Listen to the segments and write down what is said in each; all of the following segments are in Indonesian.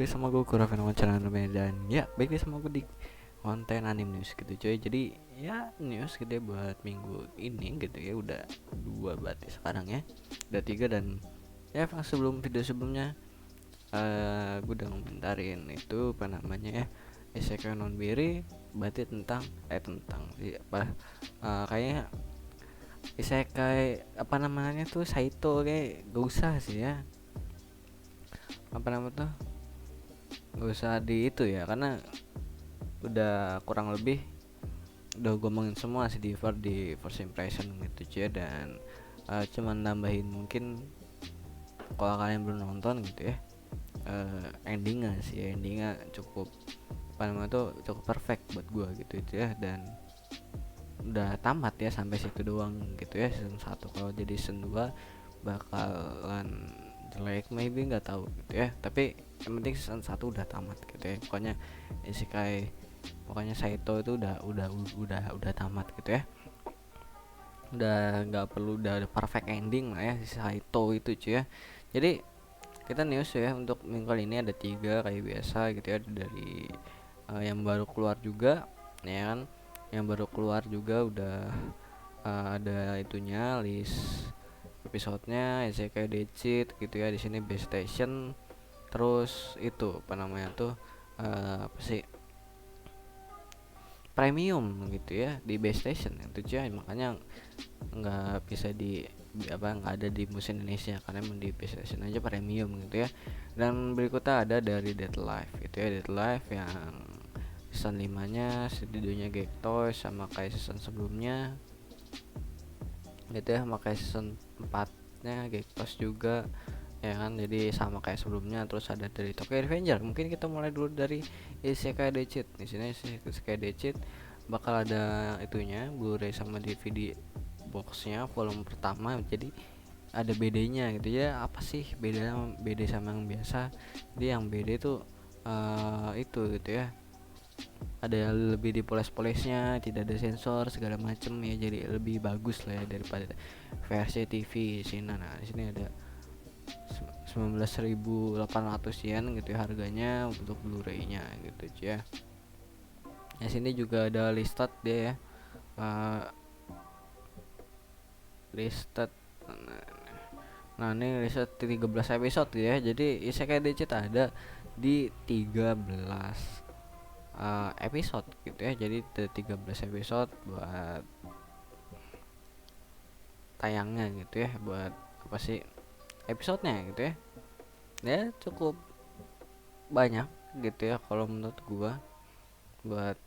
lagi sama gue Kurafin channel dan ya baik lagi sama gue di konten anime news gitu cuy. Jadi ya news gitu ya buat minggu ini gitu ya, udah dua berarti sekarang ya, udah tiga. Dan ya emang sebelum video sebelumnya gue udah ngomentarin itu apa namanya ya, Isekai non Biri, berarti tentang apa, kayaknya Isekai apa namanya tuh Saito, kayak gak usah sih ya, apa namanya tuh, gak usah di itu ya, karena udah kurang lebih udah ngomongin semua sih di first impression gitu cuy. Dan cuman nambahin mungkin kalau kalian belum nonton gitu ya, endingnya cukup apa namanya tuh, cukup perfect buat gua gitu ya. Dan udah tamat ya sampai situ doang gitu ya season 1. Kalau jadi season 2 bakalan jelek maybe, nggak tahu gitu ya, tapi yang penting season 1 udah tamat gitu ya. Pokoknya Saito itu udah tamat gitu ya, udah nggak perlu, udah perfect ending lah ya si Saito itu cuy ya. Jadi kita news ya untuk minggu kali ini ada 3 kayak biasa gitu ya. Dari yang baru keluar juga ya kan, yang baru keluar juga udah ada itunya, list episodenya Isekai Decit gitu ya. Di sini base station, terus itu apa namanya tuh, apa sih, premium gitu ya di base station itu cuy. Makanya nggak bisa nggak ada di musim Indonesia karena emang di base station aja premium gitu ya. Dan berikutnya ada dari Dead Life gitu ya, Dead Life yang season 5 nya studionya Gektoys, sama kayak season sebelumnya gitu ya, sama kayak season 4 nya Gektoys juga ya kan, jadi sama kayak sebelumnya. Terus ada dari Tokyo Revenger. Mungkin kita mulai dulu dari Isekai Decit. Di sini Isekai Decit bakal ada itunya Blu-ray sama DVD boxnya volume pertama. Jadi ada bedanya gitu ya. Apa sih beda sama yang biasa? Jadi yang beda itu itu gitu ya, ada lebih dipoles-polesnya, tidak ada sensor segala macem ya, jadi lebih bagus lah ya daripada versi TV sini. Nah di sini ada 19.800 yen gitu ya harganya untuk Blu-ray-nya gitu ya. Di sini juga ada listed dia ya, listed. Nah ini listed 13 episode ya. Jadi Isekai Decit ada di 13 episode gitu ya. Jadi 13 episode buat tayangnya gitu ya, buat apa sih episodenya gitu ya. Ya cukup banyak gitu ya kalau menurut gua buat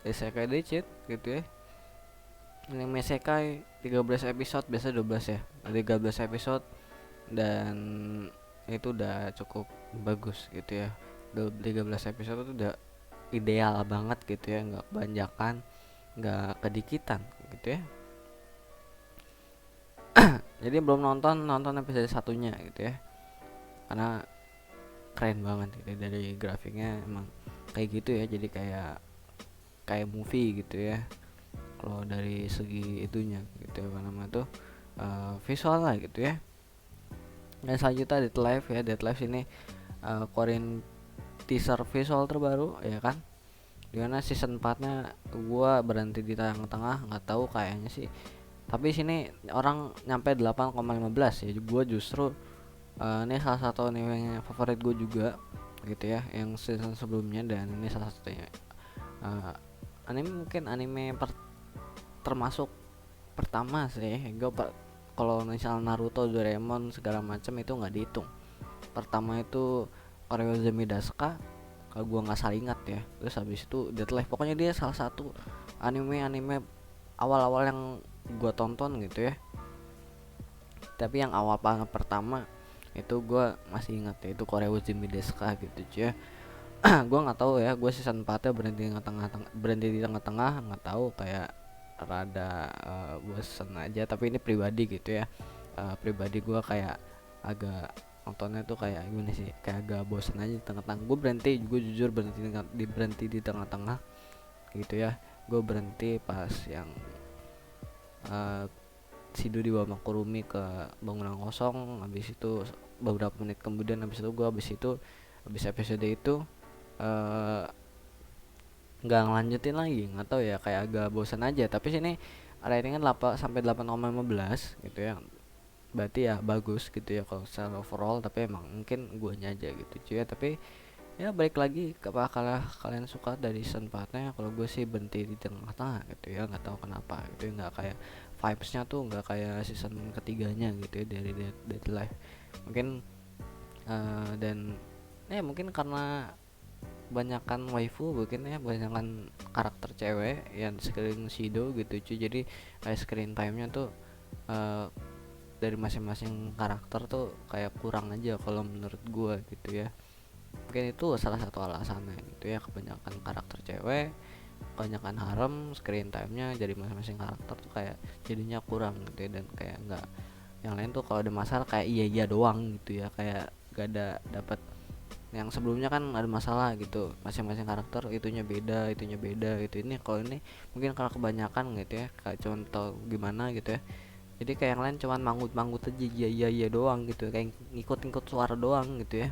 Isekai Decit gitu ya. Anime Isekai 13 episode, biasa 12 ya, 13 episode. Dan itu udah cukup bagus gitu ya. 13 episode itu udah ideal banget gitu ya, nggak kebanyakan, nggak kedikitan gitu ya. Jadi belum nonton episode satunya gitu ya, karena keren banget gitu dari grafiknya, emang kayak gitu ya. Jadi kayak movie gitu ya kalau dari segi itunya gitu ya, apa namanya tuh, visual lah gitu ya. Dan selanjutnya Dead Life ya. Dead Life ini Korean teaser visual terbaru ya kan, dimana season 4 nya gua berhenti di tengah-tengah, nggak tahu kayaknya sih, tapi sini orang nyampe 8,15 ya. Gua justru ini salah satu anime favorit gue juga gitu ya, yang season sebelumnya. Dan ini salah satunya anime, mungkin termasuk pertama sih gue. Kalau misal Naruto, Doraemon segala macam itu nggak dihitung. Pertama itu Oreo Daisuke kalau gua nggak salah ingat ya. Terus habis itu Dead Life. Pokoknya dia salah satu anime awal-awal yang gua tonton gitu ya. Tapi yang awal banget pertama itu gua masih ingat ya, itu Oreo Daisuke gitu ya. Gua nggak tahu ya, gua season 4 nya berhenti di tengah-tengah, nggak tahu, kayak rada bosen aja. Tapi ini pribadi gitu ya, pribadi gue kayak agak nontonnya tuh kayak gimana sih, kayak agak bosen aja di tengah-tengah. Gue jujur berhenti di tengah-tengah gitu ya. Gue berhenti pas yang Shido dibawa Makurumi ke bangunan kosong. Habis itu beberapa menit kemudian, habis itu habis episode itu eh, nggak ngelanjutin lagi, nggak tahu ya, kayak agak bosan aja. Tapi sini ratingnya 8 sampai 8,15 gitu ya, berarti ya bagus gitu ya kalau secara overall. Tapi emang mungkin guanya aja gitu cuy ya. Tapi ya balik lagi ke apakah kalian suka dari season 4 nya. Kalau gue sih berhenti di tengah-tengah gitu ya, nggak tahu kenapa gitu ya, nggak kayak vibesnya tuh nggak kayak season ketiganya gitu ya dari Dead Life mungkin. Dan ya mungkin karena banyakan waifu, mungkin ya banyakan karakter cewek yang di sekeliling Shido gitu cuy. Jadi kayak screen time nya tuh eh, dari masing-masing karakter tuh kayak kurang aja kalau menurut gua gitu ya. Mungkin itu salah satu alasannya gitu ya, kebanyakan karakter cewek, kebanyakan harem, screen time-nya jadi masing-masing karakter tuh kayak jadinya kurang gitu ya. Dan kayak nggak, yang lain tuh kalau ada masalah kayak iya iya doang gitu ya, kayak gak ada dapat. Yang sebelumnya kan ada masalah gitu, masing-masing karakter itunya beda gitu. Ini kalau ini mungkin kalau kebanyakan gitu ya, kayak contoh gimana gitu ya, jadi kayak yang lain cuman manggut-manggut aja iya iya iya doang gitu, kayak ngikut-ngikut suara doang gitu ya.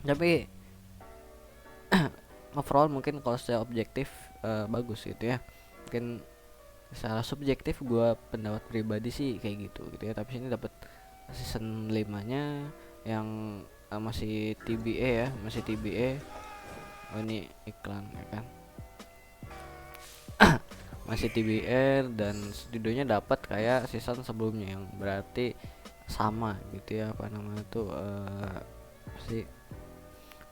Tapi overall mungkin kalau secara objektif bagus gitu ya. Mungkin secara subjektif gue pendapat pribadi sih kayak gitu ya. Tapi sini dapat season 5 nya yang masih TBA ya, masih TBA. Oh ini iklan ya kan, masih TBA dan studionya dapat kayak season sebelumnya, yang berarti sama gitu ya, apa namanya tuh sih,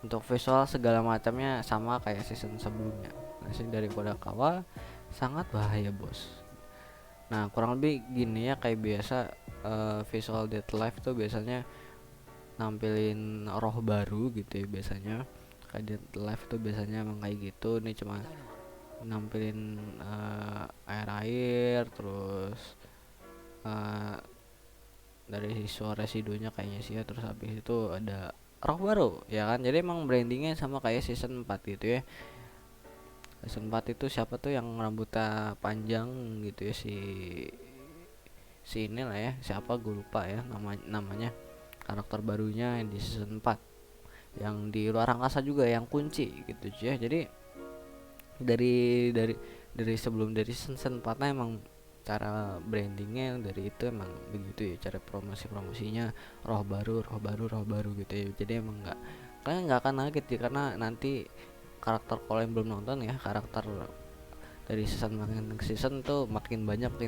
untuk visual segala macamnya sama kayak season sebelumnya. Masih dari Kodakawa sangat bahaya bos. Nah kurang lebih gini ya, kayak biasa visual Dead Life tuh biasanya nampilin roh baru gitu ya biasanya. Kayak Dead Life tuh biasanya emang kayak gitu. Ini cuma nampilin air-air, terus uh, dari suara Sidonya kayaknya sih ya. Terus habis itu ada roh baru ya kan. Jadi emang brandingnya sama kayak season 4 gitu ya. Season 4 itu siapa tuh yang rambutnya panjang gitu ya, si ini lah ya, siapa gue lupa ya namanya karakter barunya yang di season 4 yang di luar angkasa juga, yang kunci gitu ya. Jadi dari dari dari sebelum dari season 4 nah emang cara brandingnya dari itu emang begitu ya, cara promosinya roh baru gitu ya. Jadi emang kalian nggak akan kaget ya, karena nanti karakter, kalau yang belum nonton ya, karakter dari season makin ke season tuh makin banyak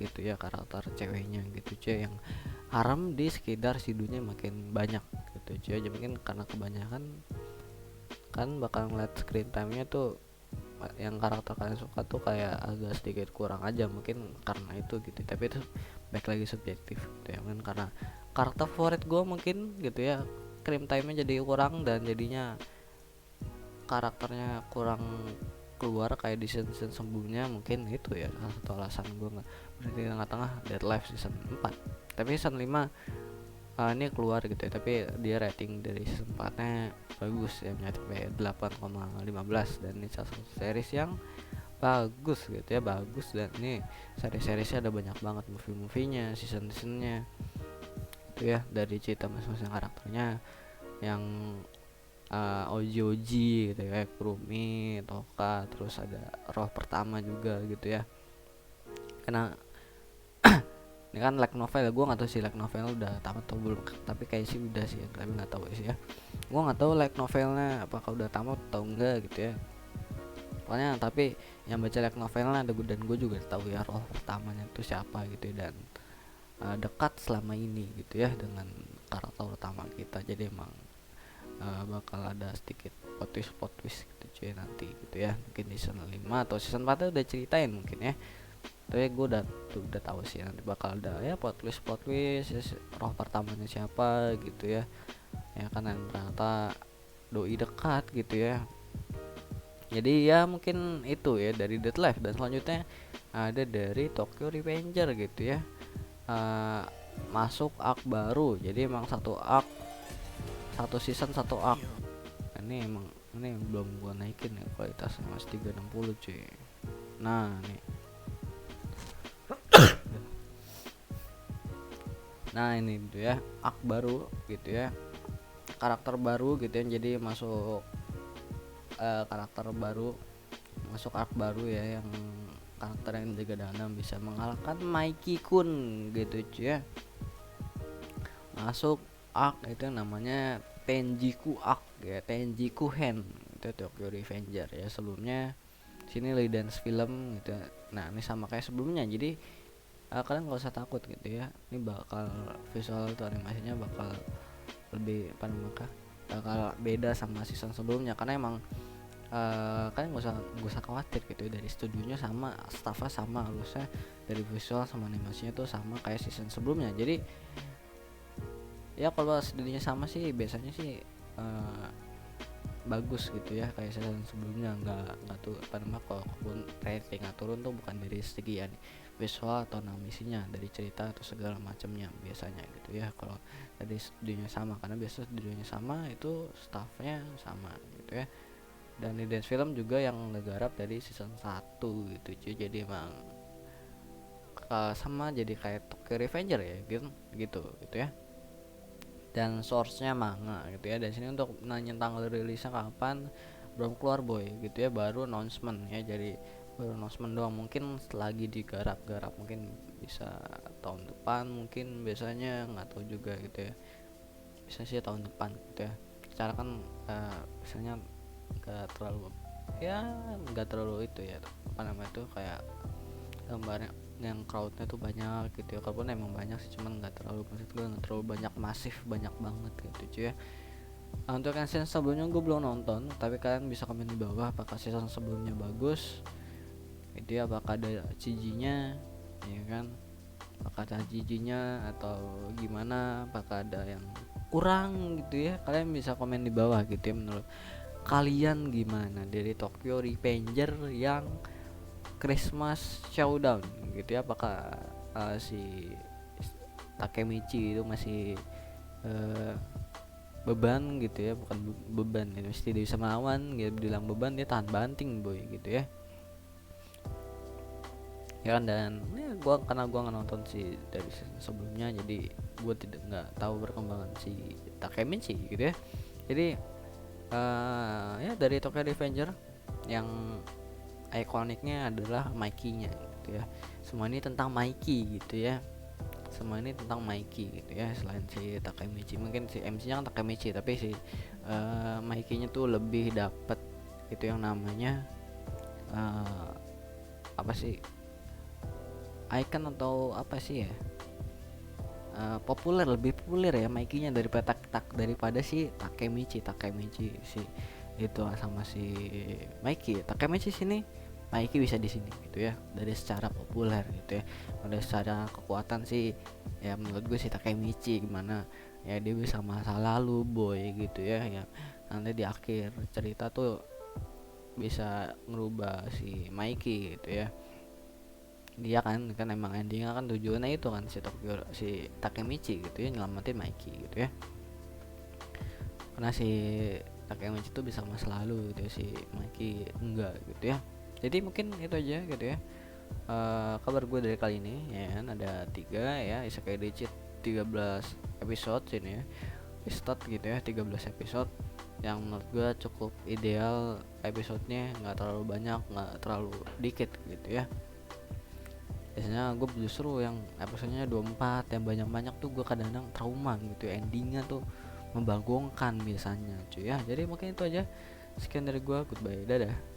gitu ya karakter ceweknya gitu cuy, yang harem di sekitar sidunya makin banyak gitu cuy. Jadi mungkin karena kebanyakan kan bakal ngeliat screen time-nya tuh yang karakter kalian suka tuh kayak agak sedikit kurang aja, mungkin karena itu gitu. Tapi itu baik lagi subjektif gitu ya, mungkin karena karakter favorit gue mungkin gitu ya, screen time-nya jadi kurang dan jadinya karakternya kurang keluar kayak di season sebelumnya. Mungkin itu ya salah satu alasan gue nggak berhenti di tengah-tengah Dead Life season 4. Tapi season 5 ini keluar gitu ya, tapi dia rating dari season 4 nya bagus ya, sampai 8,15. Dan ini salah satu series yang bagus gitu ya, bagus. Dan ini series-seriesnya ada banyak banget movie-movie-nya, season-seasonnya itu ya, dari cerita masing-masing karakternya yang Oji gitu ya, Kurumi, Toka, terus ada roh pertama juga gitu ya. Karena ini kan light novel, gue nggak tahu sih light novel udah tamat atau belum, tapi kayak sih udah sih ya, tapi nggak tahu sih ya. Gue nggak tahu light novelnya apakah udah tamat atau enggak gitu ya. Pokoknya tapi yang baca light novelnya ada gue, dan gue juga tahu ya roh pertamanya itu siapa gitu ya, dan dekat selama ini gitu ya dengan karakter utama kita. Jadi emang bakal ada sedikit plot twist gitu cuy nanti gitu ya, mungkin di season 5 atau season 4 udah ceritain mungkin ya. Tapi gue udah tahu sih nanti bakal ada ya plot twist ya, roh pertamanya siapa gitu ya. Ya kan, dan ternyata doi dekat gitu ya. Jadi ya mungkin itu ya dari Dead Life. Dan selanjutnya ada dari Tokyo Revenger gitu ya, masuk arc baru. Jadi emang satu season satu arc. Ini belum gua naikin ya, kualitasnya masih 360 cuy. Nah nih, nah ini gitu ya arc baru gitu ya. karakter baru gitu ya, jadi masuk karakter baru, masuk arc baru ya, yang karakter yang jaga dalam bisa mengalahkan Mikey Kun gitu cuy ya. Masuk arc itu namanya Tenjiku Arc ya, Tenjiku Hen itu Tokyo Revenger ya. Sebelumnya sini Dance film gitu ya. Nah ini sama kayak sebelumnya, jadi kalian gak usah takut gitu ya, ini bakal visual atau animasinya bakal lebih apa namanya, bakal beda sama season sebelumnya, karena emang kalian gak usah khawatir gitu ya, dari studionya sama, staffnya sama, harusnya dari visual sama animasinya tuh sama kayak season sebelumnya. Jadi ya kalau studionya sama sih biasanya sih bagus gitu ya, kayak season sebelumnya. Nggak tuh apa namanya, kalaupun rating turun tuh bukan dari segi visual atau animasinya, dari cerita atau segala macamnya biasanya gitu ya, kalau dari studionya sama, karena biasa studionya sama itu staffnya sama gitu ya. Dan di Dance Film juga yang ngegarap dari season 1 gitu cuy, jadi emang sama, jadi kayak Tokyo Revenger ya gitu ya. Dan source-nya manga gitu ya. Dan sini untuk nanya tanggal rilisnya kapan belum keluar boy gitu ya, baru announcement ya, jadi baru announcement doang. Mungkin lagi digarap-garap, mungkin bisa tahun depan, mungkin biasanya nggak tahu juga gitu ya, bisa sih tahun depan gitu ya. Secara kan biasanya nggak terlalu itu ya, apa namanya tuh, kayak gambarnya yang crowdnya tuh banyak gitu ya. Kalaupun emang banyak sih, cuman nggak terlalu, maksud gue nggak terlalu banyak, masif banyak banget gitu cuy ya. Untuk yang season sebelumnya gue belum nonton, tapi kalian bisa komen di bawah apakah season sebelumnya bagus gitu ya, apakah ada CG-nya ya kan, apakah ada CG-nya atau gimana, apakah ada yang kurang gitu ya. Kalian bisa komen di bawah gitu ya, menurut kalian gimana dari Tokyo Revenger yang Christmas Showdown gitu ya, apakah si Takemichi itu masih beban gitu ya, bukan beban ya, mesti dia bisa melawan gitu, bilang beban dia tahan banting boy gitu ya. Ya kan, dan ya karena gua nggak nonton si dari sebelumnya, jadi gua nggak tahu perkembangan si Takemichi gitu ya. Jadi ya dari Tokyo Revenger yang ikoniknya adalah Mikey-nya gitu ya. Semua ini tentang Mikey gitu ya. Semua ini tentang Mikey gitu ya. Selain si Takemichi, mungkin si MC-nya kan Takemichi, tapi si Mikey-nya tuh lebih dapet itu yang namanya apa sih, icon atau apa sih ya, lebih populer ya Mikey-nya daripada si Takemichi si itu sama si Mikey. Takemichi sini, Mikey bisa di sini gitu ya, dari secara populer gitu ya. Dari secara kekuatan sih ya menurut gue si Takemichi gimana ya, dia bisa masa lalu boy gitu ya, yang nanti di akhir cerita tuh bisa ngerubah si Mikey gitu ya. Dia kan emang endingnya kan tujuannya itu kan si Takemichi gitu ya, nyelamatin Mikey gitu ya. Karena si Takemichi itu bisa masa lalu gitu ya, si Mikey enggak gitu ya. Jadi mungkin itu aja gitu ya, kabar gue dari kali ini ya kan. Ada 3 ya, Isekai Digit 13 episode ini ya, start gitu ya, 13 episode yang menurut gue cukup ideal. Episodenya nggak terlalu banyak, nggak terlalu dikit gitu ya. Biasanya gue justru yang episodenya 24 yang banyak-banyak tuh gue kadang-kadang trauma gitu, endingnya tuh membagongkan biasanya cuy ya. Jadi mungkin itu aja, sekian dari gue, goodbye, dadah.